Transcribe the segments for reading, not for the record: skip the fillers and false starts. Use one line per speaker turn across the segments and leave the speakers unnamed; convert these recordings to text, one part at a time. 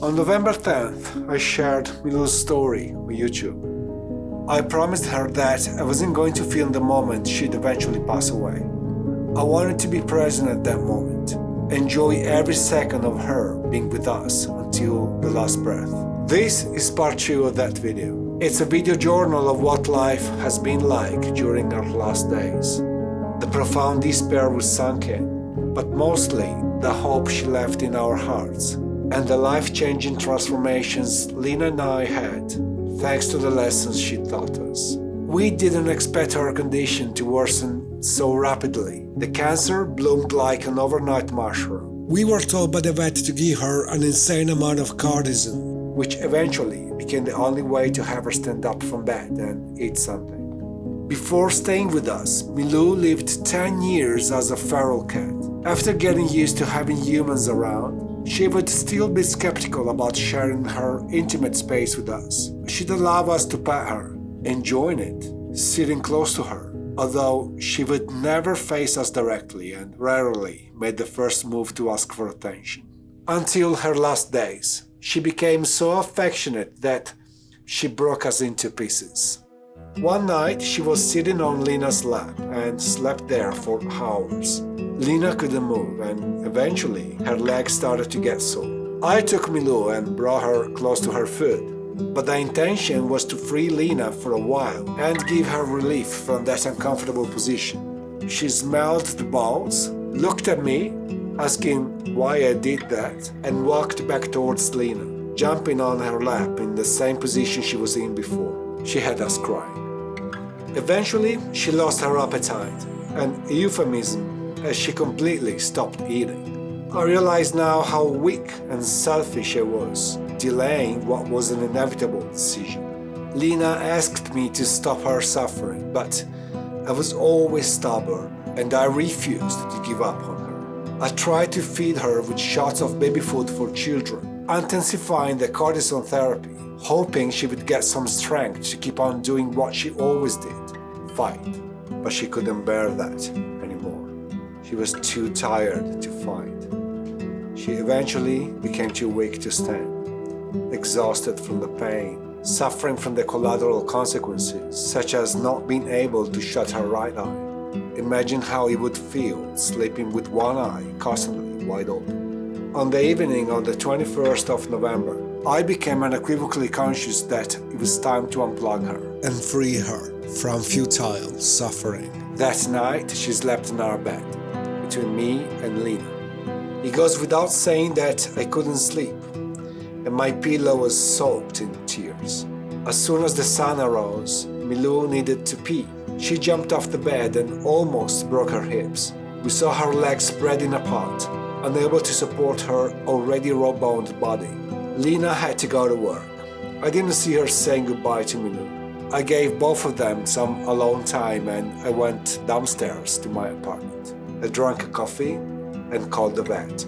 On November 10th, I shared Milou's story on YouTube. I promised her that I wasn't going to film the moment she'd eventually pass away. I wanted to be present at that moment, enjoy every second of her being with us until the last breath. This is part 2 of that video. It's a video journal of what life has been like during our last days. The profound despair was sunk in, but mostly the hope she left in our hearts, and the life-changing transformations Lina and I had, thanks to the lessons she taught us. We didn't expect her condition to worsen so rapidly. The cancer bloomed like an overnight mushroom. We were told by the vet to give her an insane amount of cortisone, which eventually became the only way to have her stand up from bed and eat something. Before staying with us, Milou lived 10 years as a feral cat. After getting used to having humans around, she would still be skeptical about sharing her intimate space with us. She'd allow us to pet her, enjoying it, sitting close to her, although she would never face us directly and rarely made the first move to ask for attention. Until her last days, she became so affectionate that she broke us into pieces. One night, she was sitting on Lina's lap and slept there for hours. Lina couldn't move, and eventually her legs started to get sore. I took Milou and brought her close to her food, but the intention was to free Lina for a while and give her relief from that uncomfortable position. She smelled the balls, looked at me, asking why I did that, and walked back towards Lina, jumping on her lap in the same position she was in before. She had us crying. Eventually, she lost her appetite, an euphemism, as she completely stopped eating. I realize now how weak and selfish I was, delaying what was an inevitable decision. Lina asked me to stop her suffering, but I was always stubborn, and I refused to give up on her. I tried to feed her with shots of baby food for children, intensifying the cortisone therapy, hoping she would get some strength to keep on doing what she always did, fight. But she couldn't bear that anymore. She was too tired to fight. She eventually became too weak to stand, exhausted from the pain, suffering from the collateral consequences, such as not being able to shut her right eye. Imagine how it would feel sleeping with one eye constantly wide open. On the evening of the 21st of November, I became unequivocally conscious that it was time to unplug her and free her from futile suffering. That night, she slept in our bed, between me and Lina. It goes without saying that I couldn't sleep, and my pillow was soaked in tears. As soon as the sun arose, Milou needed to pee. She jumped off the bed and almost broke her hips. We saw her legs spreading apart, unable to support her already raw-boned body. Lina had to go to work. I didn't see her saying goodbye to Milou. I gave both of them some alone time and I went downstairs to my apartment. I drank a coffee and called the vet,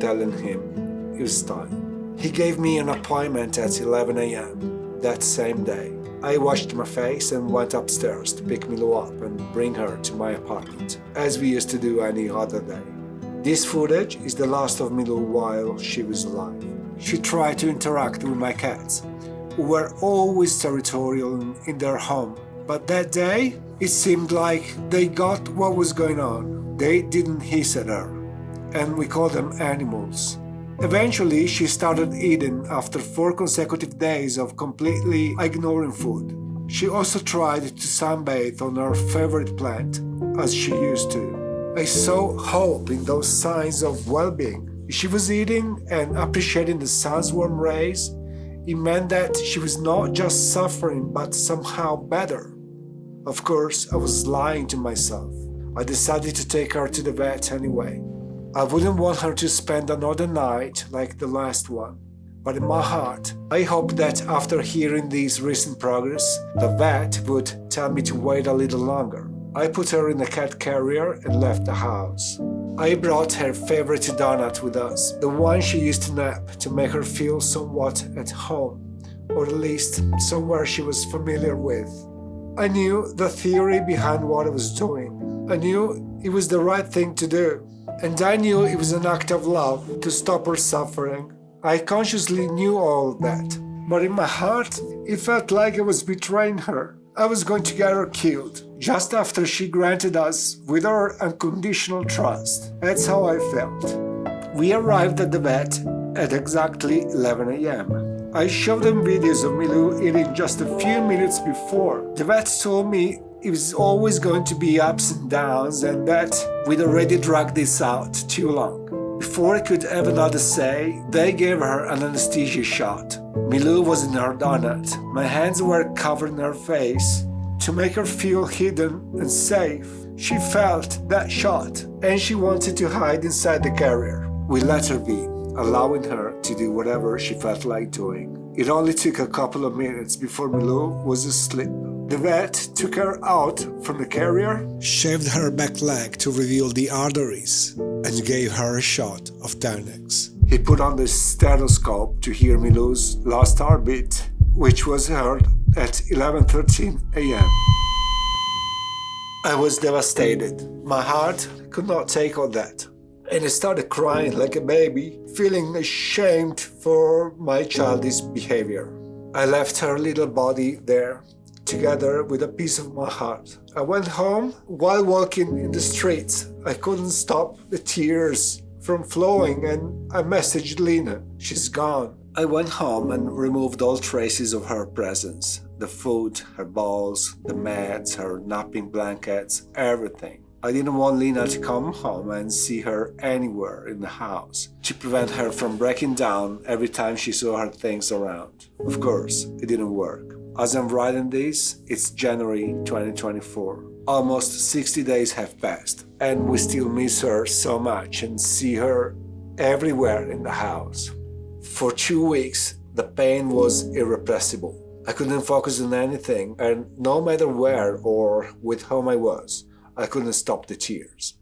telling him it was time. He gave me an appointment at 11 a.m. that same day. I washed my face and went upstairs to pick Milou up and bring her to my apartment, as we used to do any other day. This footage is the last of Milou while she was alive. She tried to interact with my cats, who were always territorial in their home. But that day, it seemed like they got what was going on. They didn't hiss at her, and we called them animals. Eventually, she started eating after 4 consecutive days of completely ignoring food. She also tried to sunbathe on her favorite plant, as she used to. I saw hope in those signs of well-being. If she was eating and appreciating the sun's warm rays, it meant that she was not just suffering, but somehow better. Of course, I was lying to myself. I decided to take her to the vet anyway. I wouldn't want her to spend another night like the last one. But in my heart, I hoped that after hearing this recent progress, the vet would tell me to wait a little longer. I put her in a cat carrier and left the house. I brought her favorite donut with us, the one she used to nap to make her feel somewhat at home, or at least somewhere she was familiar with. I knew the theory behind what I was doing. I knew it was the right thing to do. And I knew it was an act of love to stop her suffering. I consciously knew all that, but in my heart, it felt like I was betraying her. I was going to get her killed, just after she granted us with her unconditional trust. That's how I felt. We arrived at the vet at exactly 11 a.m. I showed them videos of Milou eating just a few minutes before. The vet told me it was always going to be ups and downs and that we'd already dragged this out too long. Before I could have another say, they gave her an anesthesia shot. Milou was in her donut. My hands were covering her face to make her feel hidden and safe. She felt that shot and she wanted to hide inside the carrier. We let her be, allowing her to do whatever she felt like doing. It only took a couple of minutes before Milou was asleep. The vet took her out from the carrier, shaved her back leg to reveal the arteries, and gave her a shot of Xanax. He put on the stethoscope to hear Milou's last heartbeat, which was heard at 11:13 a.m. I was devastated. My heart could not take all that. And I started crying like a baby, feeling ashamed for my childish behavior. I left her little body there, together with a piece of my heart. I went home. While walking in the streets, I couldn't stop the tears from flowing and I messaged Lina. She's gone. I went home and removed all traces of her presence. The food, her balls, the mats, her napping blankets, everything. I didn't want Lina to come home and see her anywhere in the house, to prevent her from breaking down every time she saw her things around. Of course, it didn't work. As I'm writing this, it's January 2024. Almost 60 days have passed, and we still miss her so much and see her everywhere in the house. For 2 weeks, the pain was irrepressible. I couldn't focus on anything, and no matter where or with whom I was, I couldn't stop the tears.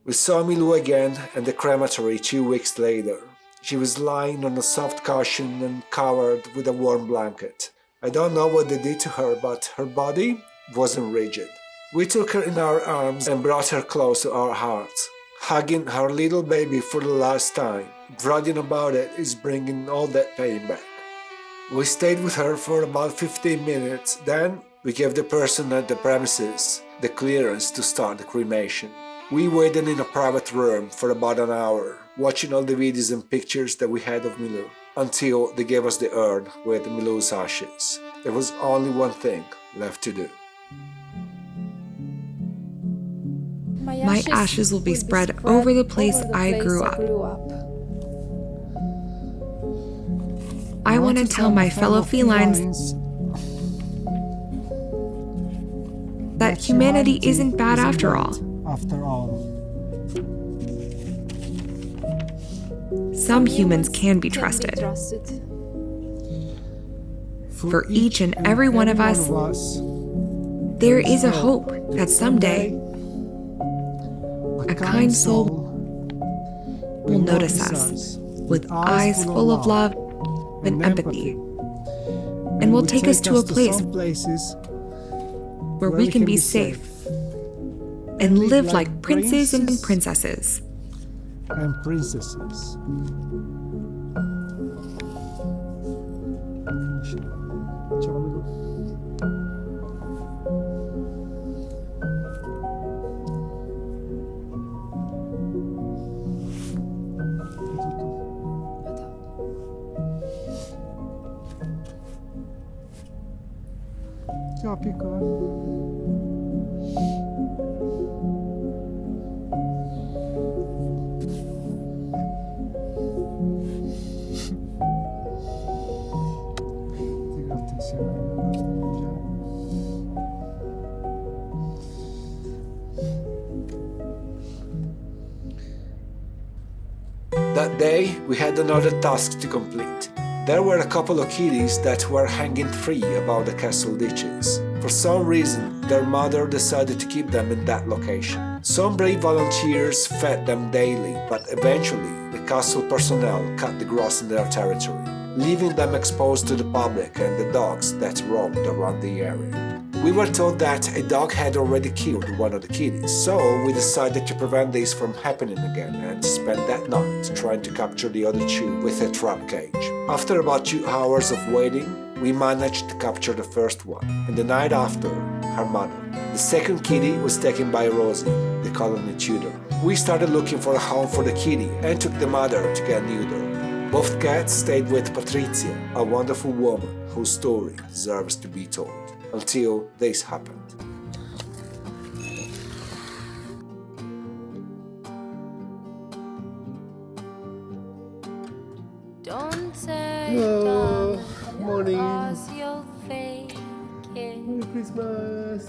We saw Milou again at the crematory 2 weeks later. She was lying on a soft cushion and covered with a warm blanket. I don't know what they did to her, but her body wasn't rigid. We took her in our arms and brought her close to our hearts, hugging her little baby for the last time. Writing about it is bringing all that pain back. We stayed with her for about 15 minutes, then we gave the person at the premises the clearance to start the cremation. We waited in a private room for about an hour, watching all the videos and pictures that we had of Milou, until they gave us the urn with Milou's ashes. There was only one thing left to do.
My ashes will be spread over the place I grew up. I want to tell my fellow felines that humanity isn't bad after all. Some humans can be trusted. For each and every one of us, there is a hope that someday a kind soul will notice us with eyes full of love and empathy, and will take us to a place where we can be safe and live like princes and princesses.
Ciao piccola. That day, we had another task to complete. There were a couple of kitties that were hanging free above the castle ditches. For some reason, their mother decided to keep them in that location. Some brave volunteers fed them daily, but eventually, the castle personnel cut the grass in their territory. leaving them exposed to the public and the dogs that roamed around the area. We were told that a dog had already killed one of the kitties, so we decided to prevent this from happening again and spent that night trying to capture the other two with a trap cage. After about 2 hours of waiting, we managed to capture the first one, and the night after, her mother. The second kitty was taken by Rosie, the colony tutor. We started looking for a home for the kitty and took the mother to get neutered. Both cats stayed with Patrizia, a wonderful woman whose story deserves to be told, until this happened.
Don't say
Hello, morning.
cause you'll fake it.
Merry Christmas.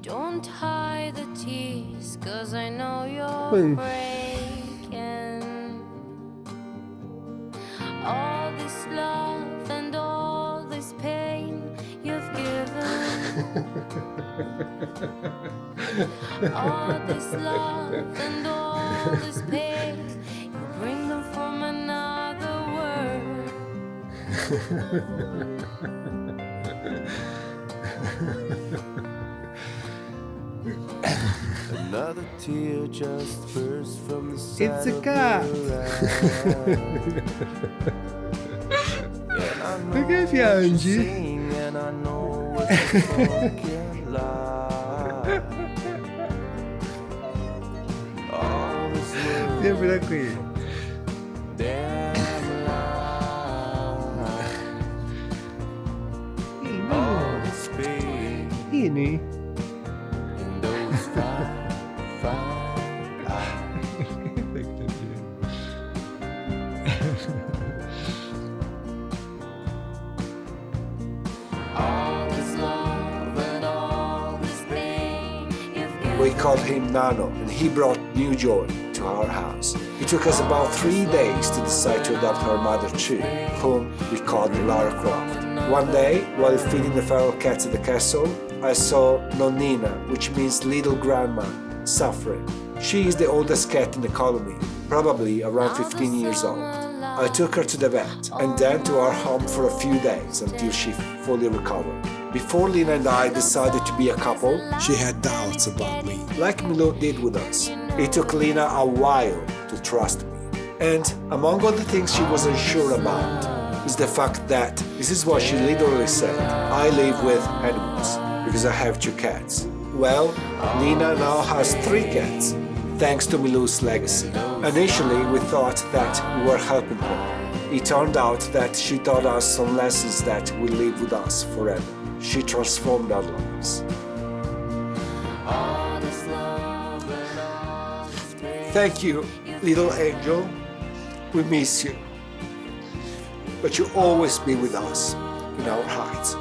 Don't hide the tears, cause I know you're
When-
breaking. All this love and all this pain you've given. All this love and all this pain, you bring them from another world.
Another tear just burst from the side
It's a
of
cat.
her eye. And I know
Perché
what
piangi?
you sing, and I know what you fucking lie. All this world,
Sempre da qui.
damn lie. All this pain
Ini.
in those fine eyes.
All this love and all this pain you've given.
We called him Nano, and he brought new joy to our house. It took us about 3 days to decide to adopt her mother too, whom we called Lara Croft. One day, while feeding the feral cats at the castle, I saw Nonnina, which means little grandma, suffering. She is the oldest cat in the colony, probably around 15 years old. I took her to the vet and then to our home for a few days until she fully recovered. Before Lina and I decided to be a couple, she had doubts about me, like Milou did with us. It took Lina a while to trust me. And among all the things she was unsure about is the fact that, this is what she literally said, I live with animals because I have 2 cats. Well, Lina now has 3 cats, thanks to Milou's legacy. Initially, we thought that we were helping her. It turned out that she taught us some lessons that will live with us forever. She transformed our lives.
All this love and all this pain.
Thank you, little angel. We miss you. But you'll always be with us in our hearts.